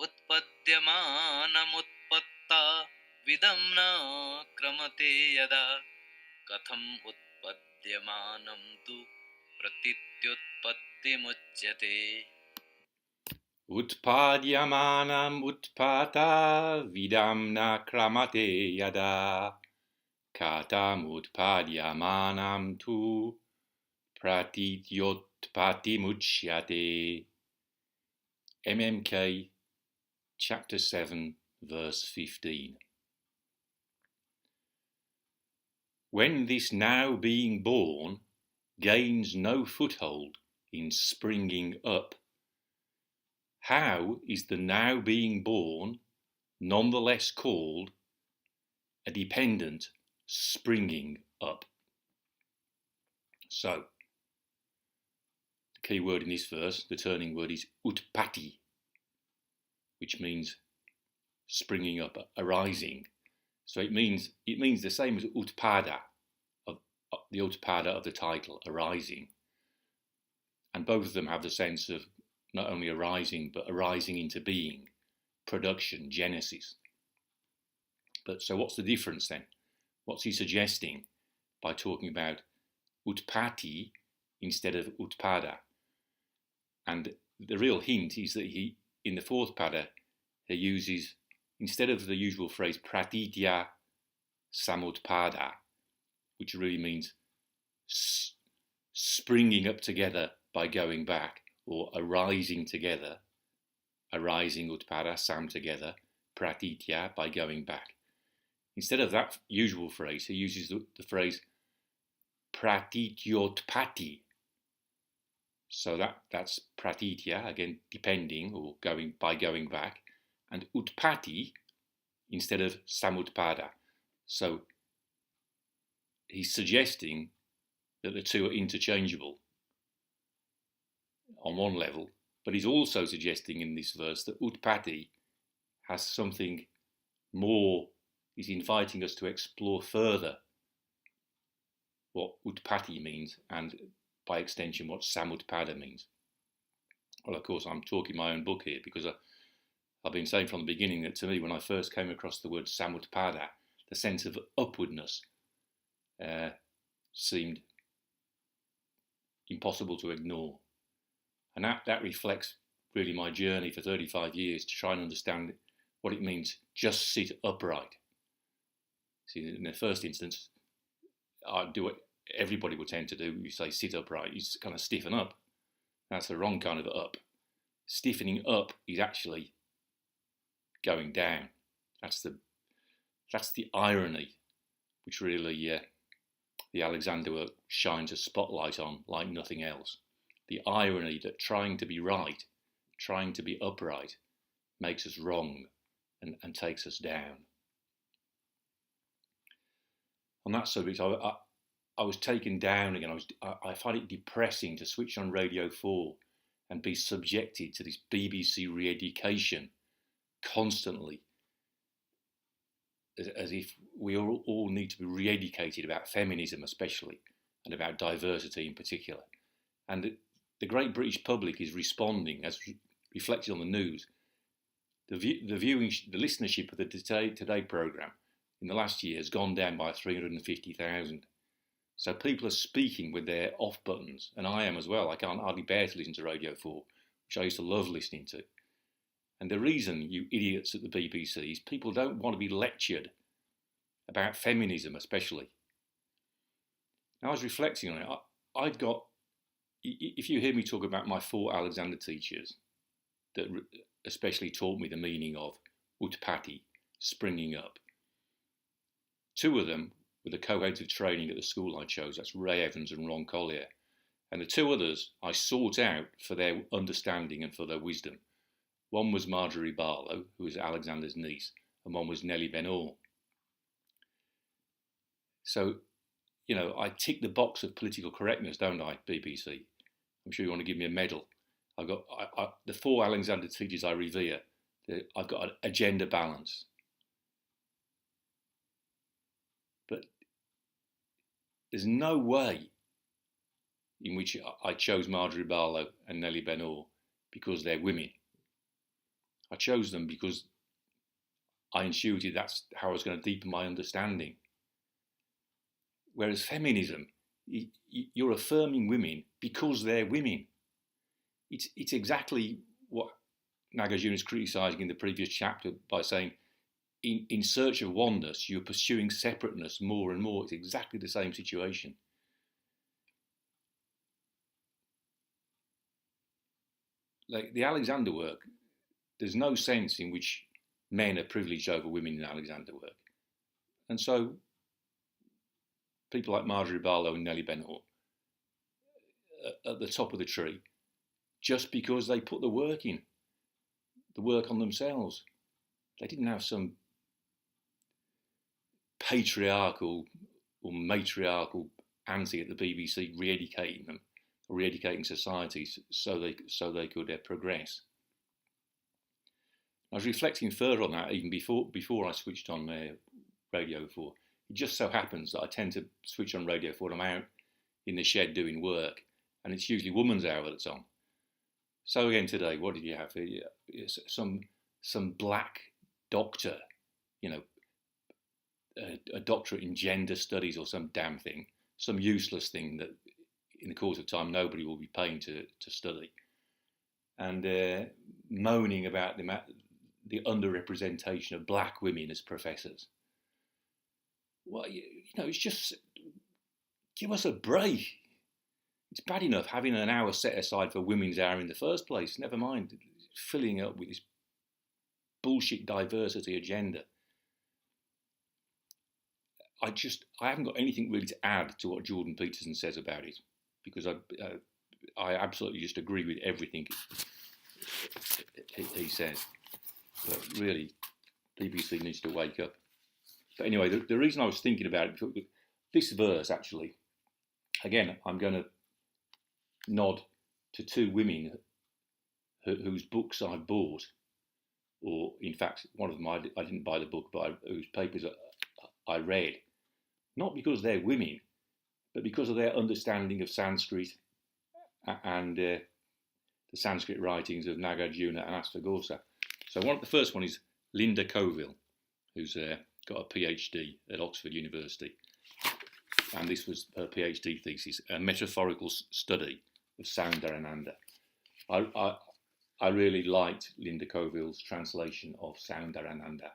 utpadyamānaṃ na kramate yadā katham utpadyamānaṃ tu pratītyotpattim ucyate. Utpadyamānam utpatāv idaṃ na kramate yadā katham utpadyamānam tu pratītyotpattim ucyate. MMK chapter 7 verse 15. When this now being born gains no foothold in springing up, how is the now being born nonetheless called a dependent springing up? So, the key word in this verse, the turning word, is utpatti, which means springing up, arising. So it means the same as utpada, of the utpada of the title, arising. And both of them have the sense of not only arising, but arising into being, production, genesis. But so what's the difference then? What's he suggesting by talking about utpatti instead of utpada? And the real hint is that he, in the fourth pada, he uses, instead of the usual phrase pratītyotpattim, which really means springing up together by going back, or arising together, arising utpada, sam together, pratītya by going back. Instead of that usual phrase, he uses the phrase pratītyotpattim. So that's pratitya, again depending or going back, and utpatti instead of samutpada. So he's suggesting that the two are interchangeable on one level, but he's also suggesting in this verse that utpatti has something more. He's inviting us to explore further what utpatti means, and by extension what samutpada means. Well, of course, I'm talking my own book here, because I've been saying from the beginning that to me, when I first came across the word samutpada, the sense of upwardness seemed impossible to ignore. And that reflects really my journey for 35 years to try and understand what it means just sit upright. See, in the first instance, I do what everybody would tend to do. You say sit upright, you just kind of stiffen up. That's the wrong kind of up. Stiffening up is actually going down. That's the irony which really the Alexander work shines a spotlight on like nothing else. The irony that trying to be right, trying to be upright, makes us wrong and takes us down. On that subject, I was taken down again. I find it depressing to switch on Radio 4 and be subjected to this BBC re-education constantly, as if we all need to be re-educated about feminism especially, and about diversity in particular. And the great British public is responding, as reflected on the news. The listenership of the Today programme in the last year has gone down by 350,000. So people are speaking with their off buttons, and I am as well. I can't hardly bear to listen to Radio 4, which I used to love listening to. And the reason, you idiots at the BBC, is people don't want to be lectured about feminism especially. Now, I was reflecting on it. I've got, if you hear me talk about my 4 Alexander teachers that especially taught me the meaning of utpatti, springing up, 2 of them were the co-heads of training at the school I chose. That's Ray Evans and Ron Collier. And the 2 others I sought out for their understanding and for their wisdom. One was Marjorie Barlow, who was Alexander's niece, and one was Nellie Ben-Orr. So, I tick the box of political correctness, don't I, BBC? I'm sure you want to give me a medal. I've got the 4 Alexander teachers I revere. I've got an agenda balance. But there's no way in which I chose Marjorie Barlow and Nellie Ben-Orr because they're women. I chose them because I intuited that's how I was going to deepen my understanding. Whereas feminism, you're affirming women because they're women. It's exactly what Nāgārjuna is criticising in the previous chapter by saying, in search of oneness, you're pursuing separateness more and more. It's exactly the same situation. Like the Alexander work, there's no sense in which men are privileged over women in Alexander work. And so people like Marjorie Barlow and Nellie Bennett at the top of the tree, just because they put the work in, the work on themselves. They didn't have some patriarchal or matriarchal auntie at the BBC re-educating them, or re-educating societies so they could progress. I was reflecting further on that even before I switched on Radio 4. It just so happens that I tend to switch on Radio 4 when I'm out in the shed doing work, and it's usually Woman's Hour that's on. So again today, what did you have? Some black doctor, a doctorate in gender studies or some damn thing, some useless thing that in the course of time nobody will be paying to study, and moaning about the underrepresentation of black women as professors. Well, it's just, give us a break. It's bad enough having an hour set aside for Women's Hour in the first place, never mind filling up with this bullshit diversity agenda. I haven't got anything really to add to what Jordan Peterson says about it, because I absolutely just agree with everything he says. But really, BBC needs to wake up. But anyway, the reason I was thinking about it, this verse actually, again, I'm going to nod to two women whose books I bought, or in fact, one of them I didn't buy the book, but whose papers I read, not because they're women, but because of their understanding of Sanskrit and the Sanskrit writings of Nāgārjuna and Asvaghosha. So the first one is Linda Coville, who's got a PhD at Oxford University, and this was her PhD thesis, a metaphorical study of Soundarananda. I really liked Linda Coville's translation of Soundarananda,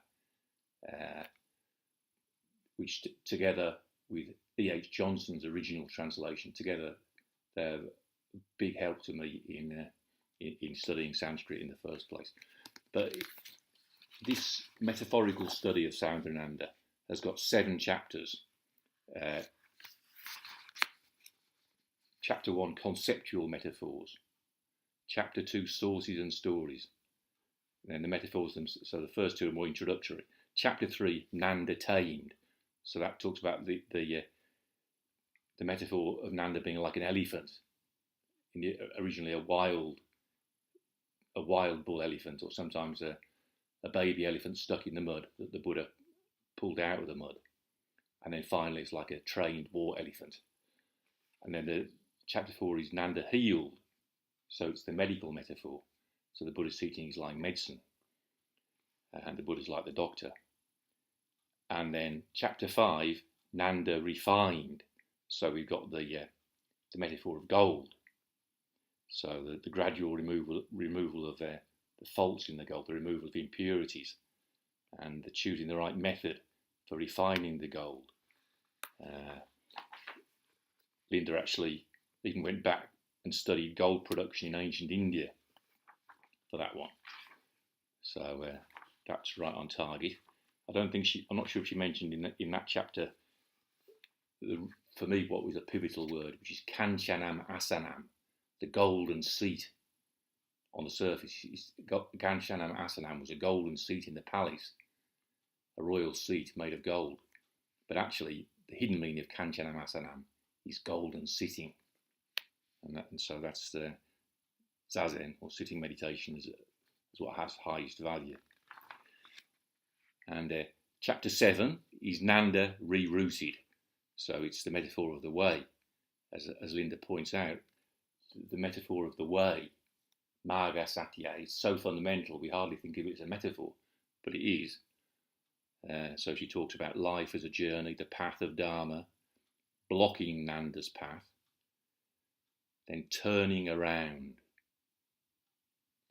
which together with E.H. Johnson's original translation, together they're a big help to me in studying Sanskrit in the first place. But this metaphorical study of Soundarananda has got 7 chapters. Chapter 1, conceptual metaphors. Chapter 2, sources and stories. And then the metaphors, so the first 2 are more introductory. Chapter 3, Nanda tamed. So that talks about the metaphor of Nanda being like an elephant, originally a wild bull elephant, or sometimes a baby elephant stuck in the mud that the Buddha pulled out of the mud. And then finally it's like a trained war elephant. And then chapter 4 is Nanda healed. So it's the medical metaphor. So the Buddha's teaching is like medicine, and the Buddha's like the doctor. And then chapter 5, Nanda refined. So we've got the metaphor of gold. So the gradual removal of the faults in the gold, the removal of impurities, and the choosing the right method for refining the gold. Linda actually even went back and studied gold production in ancient India for that one. So that's right on target. I'm not sure if she mentioned in that chapter, for me, what was a pivotal word, which is kanchanam asanam, the golden seat on the surface. Kanchanam asanam was a golden seat in the palace, a royal seat made of gold. But actually, the hidden meaning of kanchanam asanam is golden sitting. And so that's the zazen, or sitting meditation, is what has highest value. And chapter 7 is Nanda rerouted. So it's the metaphor of the way. As Linda points out, the metaphor of the way Marga Satya is so fundamental we hardly think of it as a metaphor, but it is. So she talks about life as a journey, the path of Dharma, blocking Nanda's path, then turning around.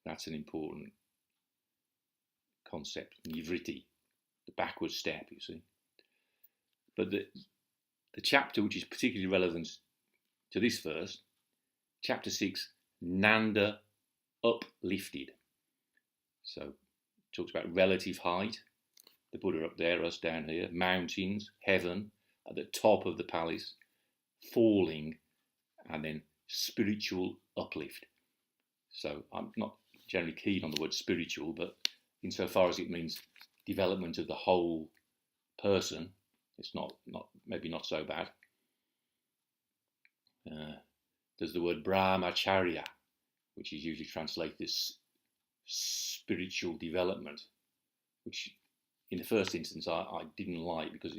That's an important concept, nivritti, the backward step, you see. But the chapter which is particularly relevant to this verse, chapter 6, Nanda uplifted. So it talks about relative height, the Buddha up there, us down here, mountains, heaven, at the top of the palace, falling, and then spiritual uplift. So I'm not generally keen on the word spiritual, but insofar as it means development of the whole person, it's not maybe not so bad. There's the word brahmacharya, which is usually translated as spiritual development, which in the first instance I didn't like, because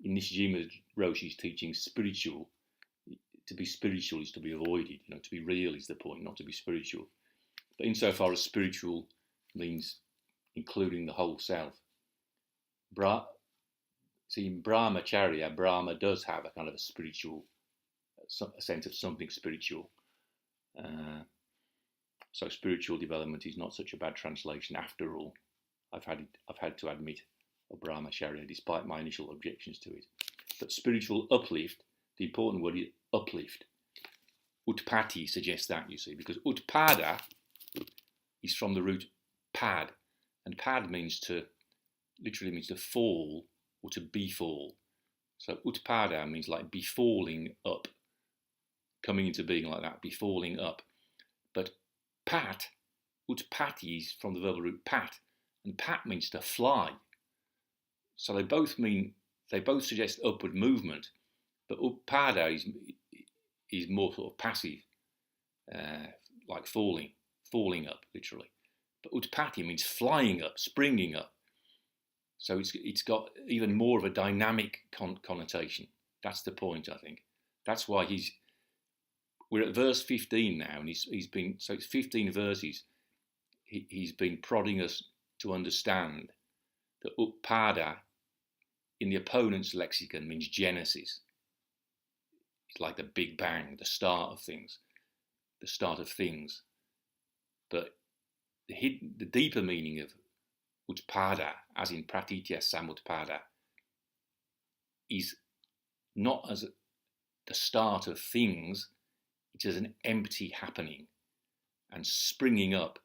in Nishijima Roshi's teaching, to be spiritual is to be avoided. To be real is the point, not to be spiritual. But insofar as spiritual means including the whole self, in brahmacharya, Brahma does have a kind of a spiritual, a sense of something spiritual. So spiritual development is not such a bad translation after all. I've had to admit of brahmacharya, despite my initial objections to it. But spiritual uplift, the important word is uplift. Utpatti suggests that, you see, because utpada is from the root pad, and pad literally means to fall or to befall. So utpada means like befalling up, coming into being like that, befalling up. But pat, utpatti is from the verbal root pat, and pat means to fly. So they both suggest upward movement, but utpada is more sort of passive, like falling up, literally. But utpatti means flying up, springing up. So it's got even more of a dynamic connotation. That's the point, I think. That's why we're at verse 15 now, and so it's 15 verses. He's been prodding us to understand that utpada in the opponent's lexicon means genesis. It's like the Big Bang, the start of things. But the deeper meaning of utpada, as in pratītyotpattim, is not as the start of things, it's as an empty happening. And springing up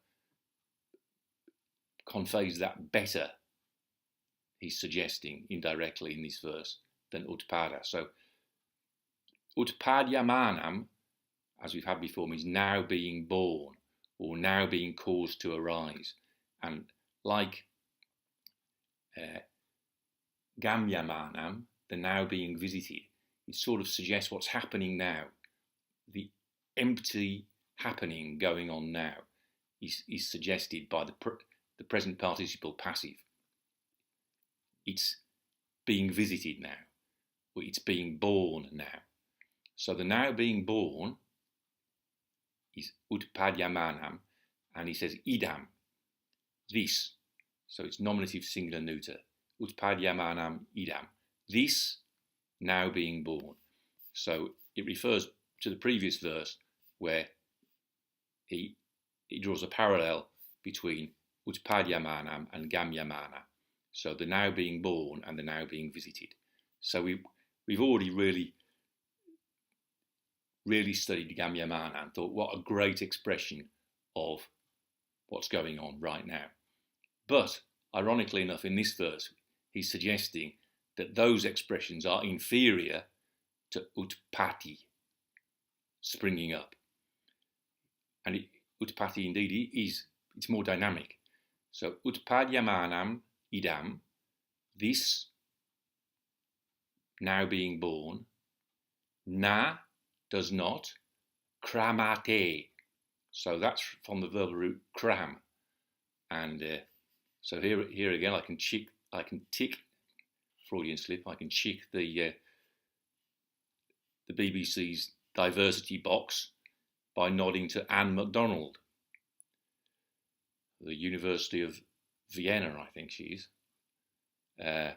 conveys that better, he's suggesting indirectly in this verse, than utpada. So utpadyamānam, as we've had before, means now being born, or now being caused to arise. And like gamyamanam, the now being visited, it sort of suggests what's happening now. The empty happening going on now is suggested by the present participle passive. It's being visited now, or it's being born now. So the now being born is utpadyamānam, and he says idaṃ, this. So it's nominative singular neuter. Utpadyamānam idaṃ, this now being born. So it refers to the previous verse where he draws a parallel between utpadyamānam and gamyamanam. So the now being born and the now being visited. So we've already really studied gamyamanam and thought what a great expression of what's going on right now. But ironically enough, in this verse, he's suggesting that those expressions are inferior to utpatti, springing up. And utpatti indeed it's more dynamic. So utpadyamānam idaṃ, this now being born, na does not, kramate. So that's from the verbal root kram. And so here again, I can tick Freudian slip. I can tick the BBC's diversity box by nodding to Anne MacDonald, the University of Vienna, I think she is. A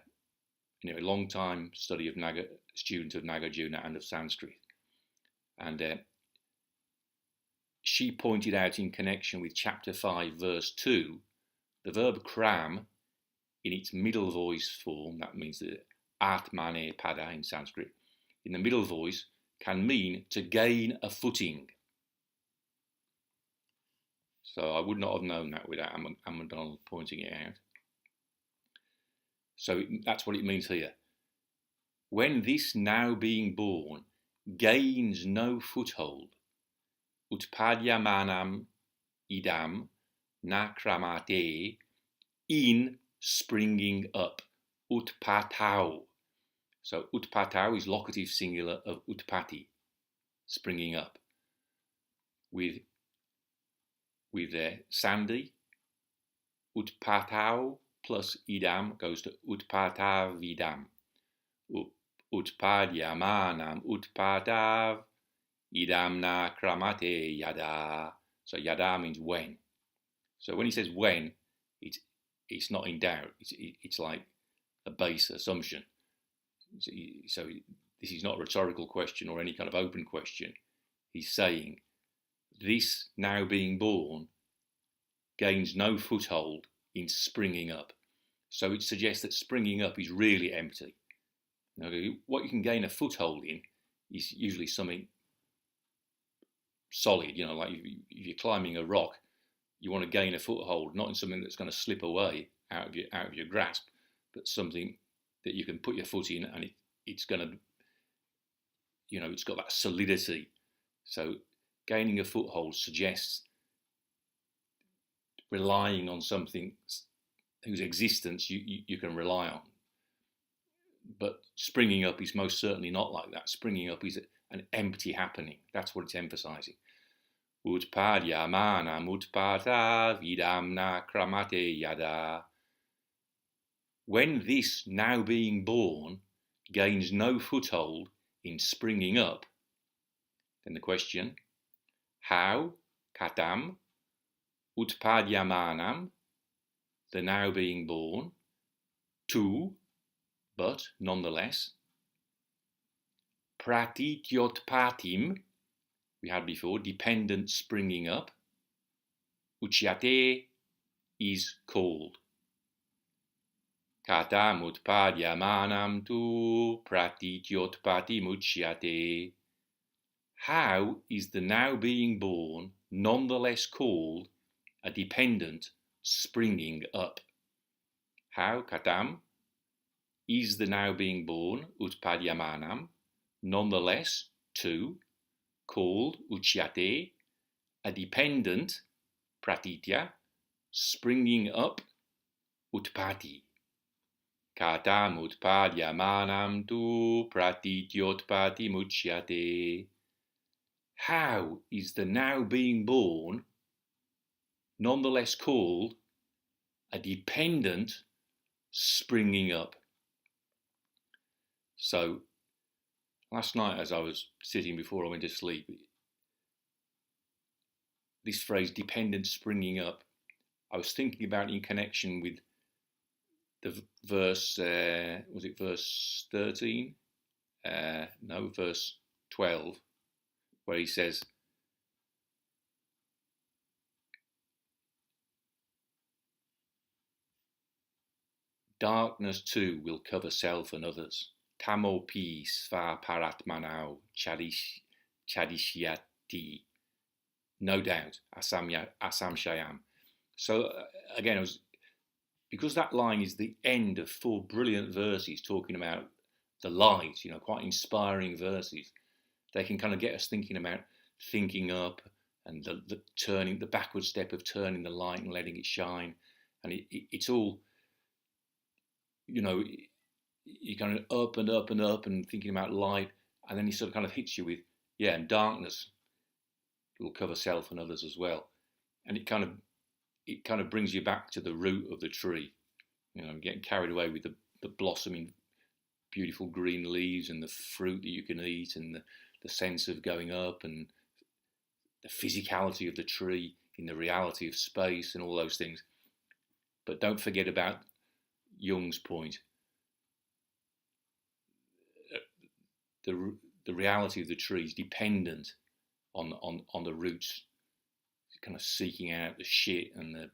long time student of Nāgārjuna and of Sanskrit. And she pointed out in connection with chapter 5, verse 2, the verb kram in its middle voice form, that means the atmane pada in Sanskrit, in the middle voice can mean to gain a footing. So I would not have known that without Amandal pointing it out. So that's what it means here. When this now being born gains no foothold, utpadyamānam idaṃ na kramate, in springing up, utpattāv. So utpattāv is locative singular of utpatti, springing up. With Sandhi, utpattāv plus idaṃ goes to utpatāvidam. Utpadyamānam utpattāv, idaṃ na kramate yadā. So yadā means when. So when he says when, it's not in doubt. It's like a base assumption. So this is not a rhetorical question or any kind of open question. He's saying this now being born gains no foothold in springing up. So it suggests that springing up is really empty. Now, what you can gain a foothold in is usually something solid. Like if you're climbing a rock, you want to gain a foothold, not in something that's going to slip away out of your grasp, but something that you can put your foot in and it's going to, it's got that solidity. So gaining a foothold suggests relying on something whose existence you can rely on. But springing up is most certainly not like that. Springing up is an empty happening. That's what it's emphasizing. Utpadyamānam utpattāv, idaṃ na kramate yadā. When this now being born gains no foothold in springing up, then the question, how, katham, utpadyamānam, the now being born, to, but nonetheless, pratītyotpattim, we had before, dependent springing up, ucyate, is called. Katham utpadyamānam tu pratītyotpattim ucyate. How is the now being born nonetheless called a dependent springing up? How, katham, is the now being born, utpadyamānam, nonetheless, to, called, ucyate, a dependent, pratitya, springing up, utpatti. Katham utpadyamānam tu pratītyotpattim ucyate. How is the now being born nonetheless called a dependent springing up? So last night as I was sitting before I went to sleep, this phrase dependent springing up, I was thinking about in connection with the verse, was it verse 13? No, verse 12, where he says, darkness too will cover self and others. Tamopi sva paratmanau chadishyati. No doubt, asamshayam. So again, because that line is the end of 4 brilliant verses talking about the light, quite inspiring verses, they can kind of get us thinking about thinking up and the turning, the backward step of turning the light and letting it shine. And it's all, you're kind of up and up and up and thinking about light, and then he sort of kind of hits you with, and darkness will cover self and others as well. And it kind of brings you back to the root of the tree, getting carried away with the blossoming, beautiful green leaves and the fruit that you can eat and the sense of going up and the physicality of the tree. in the reality of space and all those things. But don't forget about Jung's point. The reality of the tree is dependent on the roots, kind of seeking out the shit and the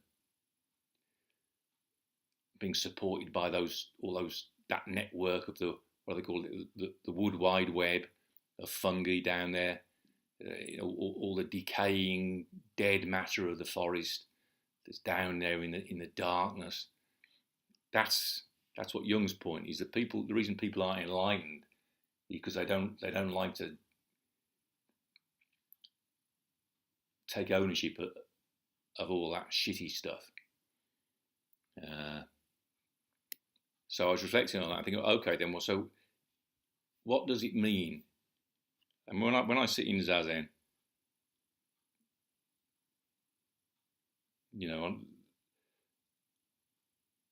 being supported by that network of what they call it, the wood wide web of fungi down there, all the decaying dead matter of the forest that's down there in the darkness. That's what Jung's point is, that the reason people aren't enlightened is because they don't like to take ownership of all that shitty stuff. So I was reflecting on that, thinking, okay, then, well, so what does it mean? And when I sit in Zazen,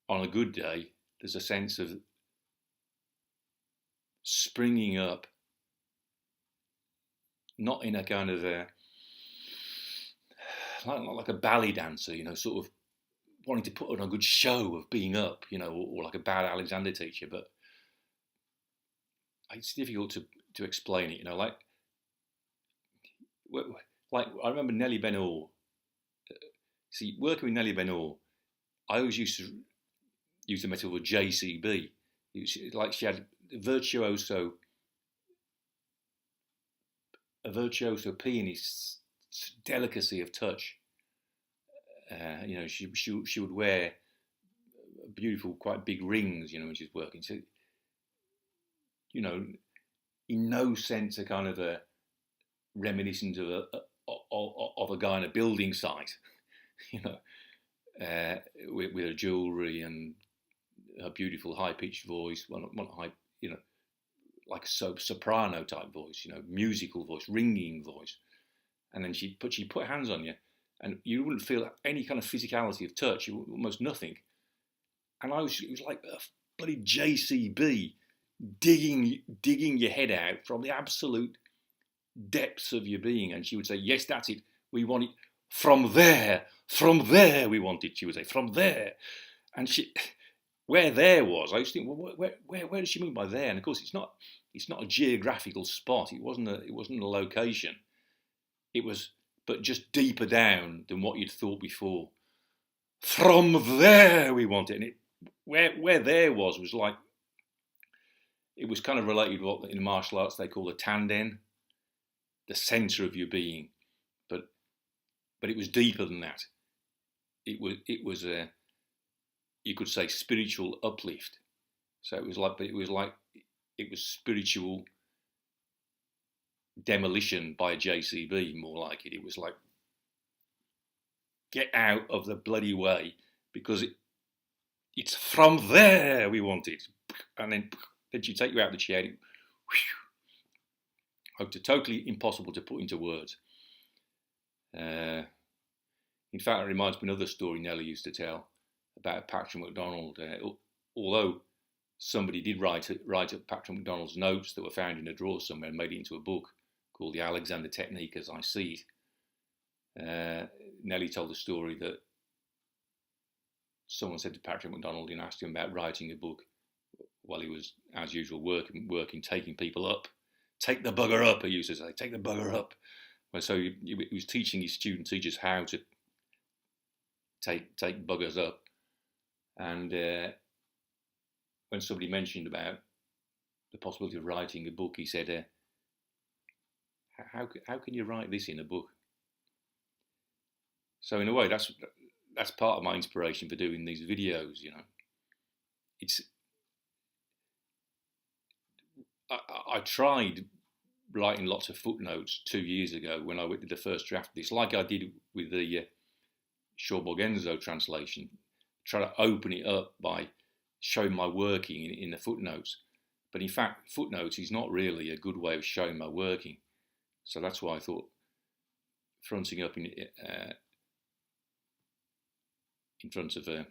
on a good day, there's a sense of springing up, not in a kind of like a ballet dancer, sort of wanting to put on a good show of being up, or like a bad Alexander teacher, but it's difficult to explain it, like I remember Nellie Ben-Or. See, working with Nellie Ben-Or, I always used to use the metaphor of JCB. She had a virtuoso pianist's delicacy of touch. She would wear beautiful, quite big rings, when she's working. So, in no sense a kind of a reminiscent of a guy on a building site, with her jewellery and her beautiful high-pitched voice, like a soprano type voice, musical voice, ringing voice, and then she put hands on you, and you wouldn't feel any kind of physicality of touch, almost nothing. And it was like a bloody JCB digging your head out from the absolute depths of your being, and she would say, "Yes, that's it. We want it from there. We want it." She would say, "From there," and where there was, I used to think, well, where does she mean by there? And of course, it's not a geographical spot. It wasn't a location. It was, but just deeper down than what you'd thought before. From there, we want it, and where there was like, it was kind of related to what in martial arts they call the tanden, the centre of your being, but it was deeper than that. It was a, you could say, spiritual uplift. So it was spiritual demolition by a JCB, more like it. It was like, get out of the bloody way, because it's from there we want it. And then she take you out of the chair. Totally impossible to put into words. In fact, it reminds me of another story Nellie used to tell about Patrick MacDonald. Although somebody did write up Patrick MacDonald's notes that were found in a drawer somewhere and made it into a book called The Alexander Technique as I See It. Nellie told the story that someone said to Patrick MacDonald and asked him about writing a book while he was, as usual, working, taking people up. Take the bugger up, he used to say. Take the bugger up. Well, so he was teaching his student teachers how to take buggers up. And when somebody mentioned about the possibility of writing a book, he said, how can you write this in a book? So in a way, that's part of my inspiration for doing these videos, I tried writing lots of footnotes 2 years ago when I did the first draft of this, like I did with the Shobogenzo translation, try to open it up by showing my working in the footnotes. But in fact, footnotes is not really a good way of showing my working. So that's why I thought fronting up in front of the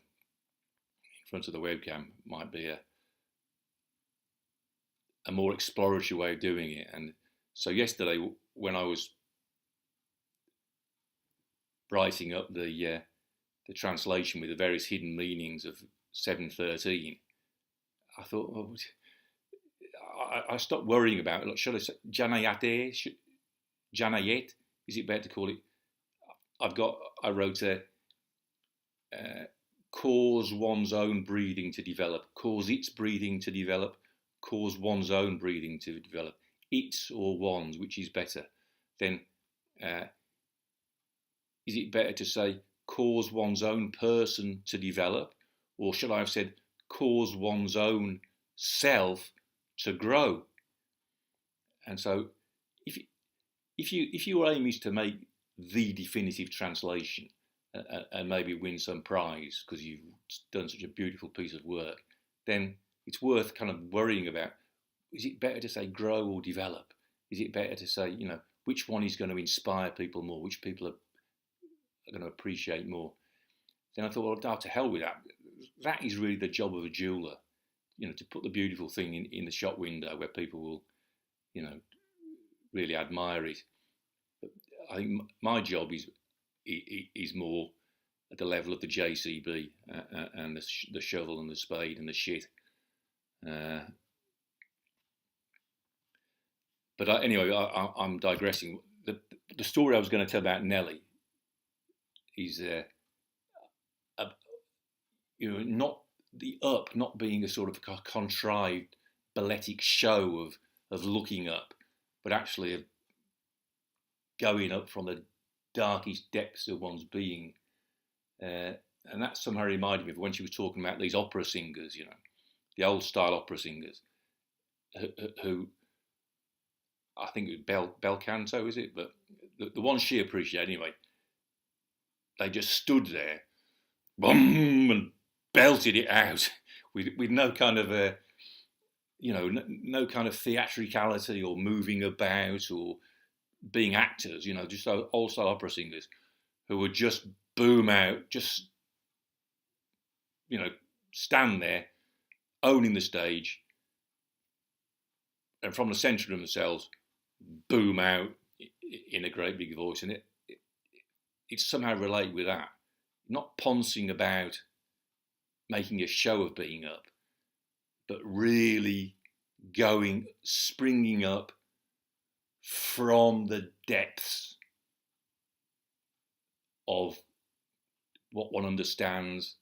webcam might be a more exploratory way of doing it. And so yesterday, when I was writing up the translation with the various hidden meanings of 713, I thought, well, I stopped worrying about it. Like, should I say janayate? Janayet? Is it better to call it? I wrote cause one's own breathing to develop, cause its breathing to develop, cause one's own breathing to develop. Its or one's, which is better? Then is it better to say cause one's own person to develop, or should I have said cause one's own self to grow? And so if your aim is to make the definitive translation and maybe win some prize because you've done such a beautiful piece of work, then it's worth kind of worrying about, is it better to say grow or develop? Is it better to say, which one is going to inspire people more, which people are going to appreciate more? Then I thought, well, to hell with that. That is really the job of a jeweller, to put the beautiful thing in the shop window where people will, really admire it. But I think my job is more at the level of the JCB and the shovel and the spade and the shit. But anyway, I'm digressing. The story I was going to tell about Nelly is, not being a sort of contrived balletic show of looking up, but actually of going up from the darkest depths of one's being. And that somehow reminded me of when she was talking about these opera singers, the old style opera singers, who I think it was bel canto, is it? But the one she appreciated anyway, they just stood there, boom, and belted it out with no kind of no kind of theatricality or moving about or being actors, just old style opera singers who would just boom out, just stand there, owning the stage, and from the centre of themselves, boom out in a great big voice, and it somehow relate with that, not poncing about, making a show of being up, but really springing up from the depths of what one understands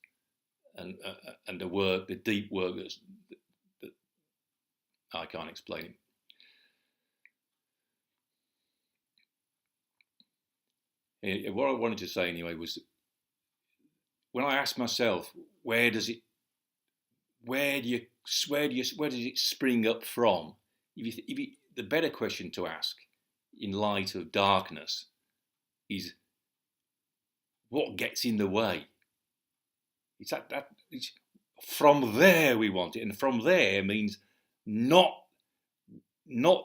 and the work, the deep work that I can't explain. What I wanted to say anyway was, when I asked myself, where does it spring up from? The better question to ask in light of darkness is, what gets in the way? It's from there we want it, and from there means not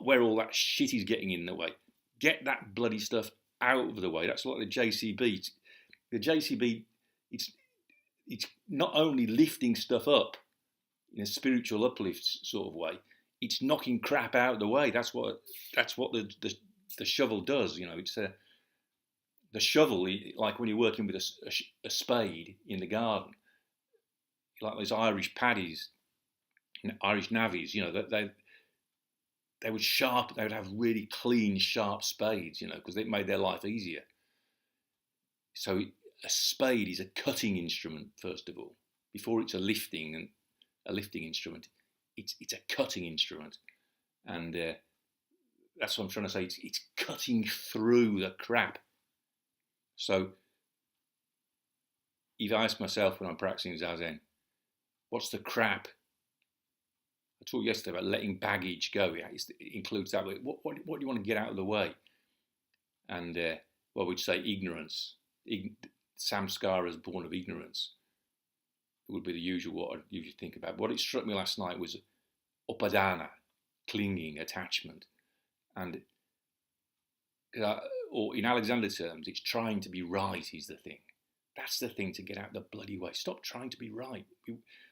where all that shit is getting in the way. Get that bloody stuff out of the way. That's like the JCB. The JCB, it's not only lifting stuff up in a spiritual uplift sort of way, it's knocking crap out of the way. That's what the shovel does. It's the shovel, like when you're working with a spade in the garden, like those Irish paddies, Irish navvies. They would have really clean, sharp spades. Because it made their life easier. So a spade is a cutting instrument, first of all, before it's a lifting instrument. It's a cutting instrument, and that's what I'm trying to say. It's cutting through the crap. So if I ask myself when I'm practicing Zazen, what's the crap? I talked yesterday about letting baggage go. It includes that. What do you want to get out of the way? And we'd say ignorance. Samskara is born of ignorance. It would be the usual what I usually think about. What it struck me last night was upadana, clinging, attachment. And or in Alexander terms, it's trying to be right is the thing. That's the thing to get out of the bloody way. Stop trying to be right.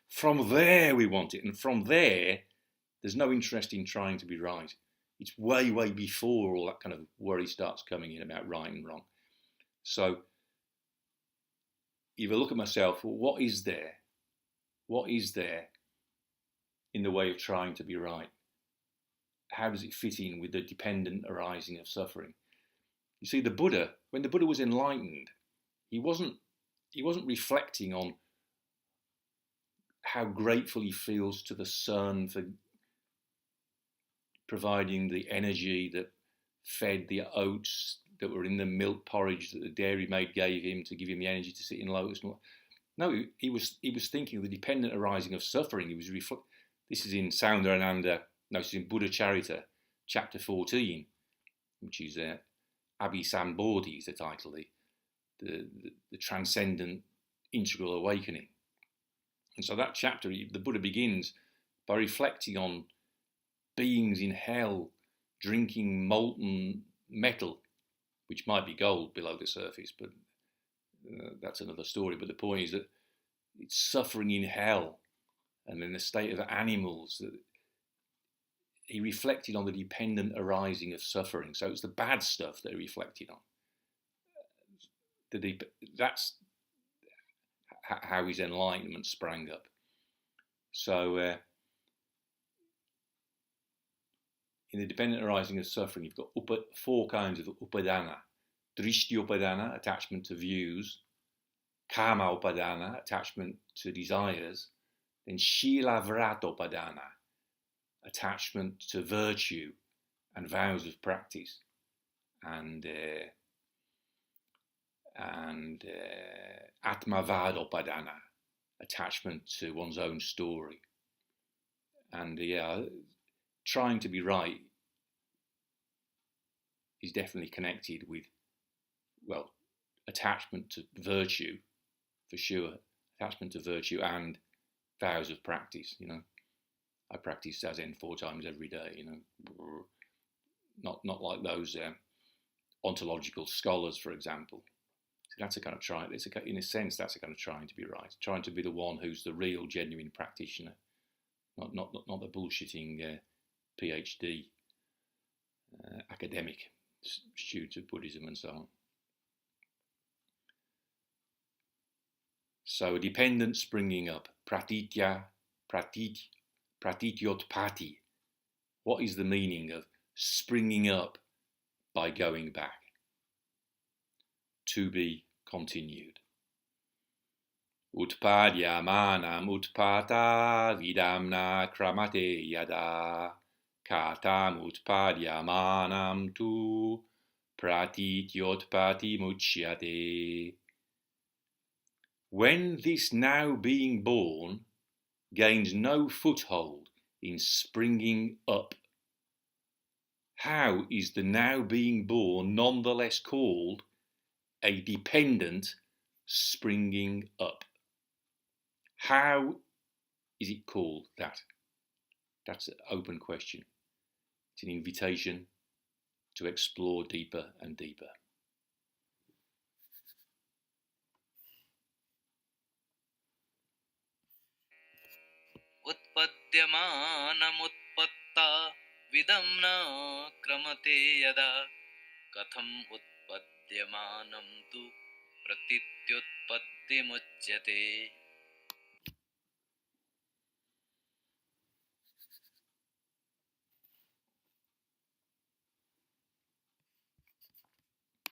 From there we want it. And from there, there's no interest in trying to be right. It's way, way before all that kind of worry starts coming in about right and wrong. So if I look at myself, well, what is there? What is there in the way of trying to be right? How does it fit in with the dependent arising of suffering? You see, the Buddha, when the Buddha was enlightened, he wasn't reflecting on how grateful he feels to the sun for providing the energy that fed the oats that were in the milk porridge that the dairy maid gave him to give him the energy to sit in lotus. No, he was thinking of the dependent arising of suffering. He was this is in Soundarananda. No, this is in Buddha Charita, chapter 14, which is Abhisambodhi is the title, the transcendent integral awakening. And so that chapter, the Buddha begins by reflecting on beings in hell drinking molten metal, which might be gold below the surface, but that's another story. But the point is that it's suffering in hell and in the state of animals. That he reflected on the dependent arising of suffering. So it's the bad stuff that he reflected on. That's how his enlightenment sprang up. So in the dependent arising of suffering, you've got four kinds of upadana. Drishtyopadana, attachment to views. Kama upadana, attachment to desires. Then shilavratopadana, attachment to virtue and vows of practice. And atmavadopadana, attachment to one's own story. And trying to be right is definitely connected with, well, attachment to virtue, for sure. Attachment to virtue and vows of practice, I practice Zazen 4 times every day, Not like those ontological scholars, for example. So that's a kind of trying. In a sense, that's a kind of trying to be right, trying to be the one who's the real, genuine practitioner, not the bullshitting PhD academic student of Buddhism and so on. So dependence springing up, pratītyotpattim. What is the meaning of springing up by going back? To be continued. Utpadyamānam utpattāv idaṃ kramate yadā katham utpadyamānam tu pratītyotpattim ucyate. When this now being born gains no foothold in springing up, how is the now being born nonetheless called a dependent springing up? How is it called that? That's an open question. It's an invitation to explore deeper and deeper. utpadyamānaṃ utpattāv idaṃ na kramate yadā katham utpadyamānaṃ tu pratītyotpattim ucyate.